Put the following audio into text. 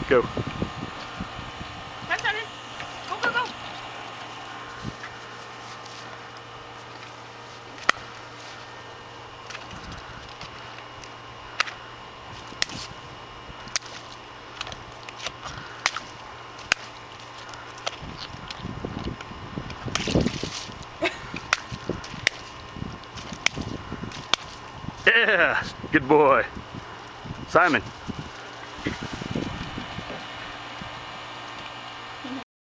Go. Come, Simon. Go, go, go. Yeah, good boy. Simon.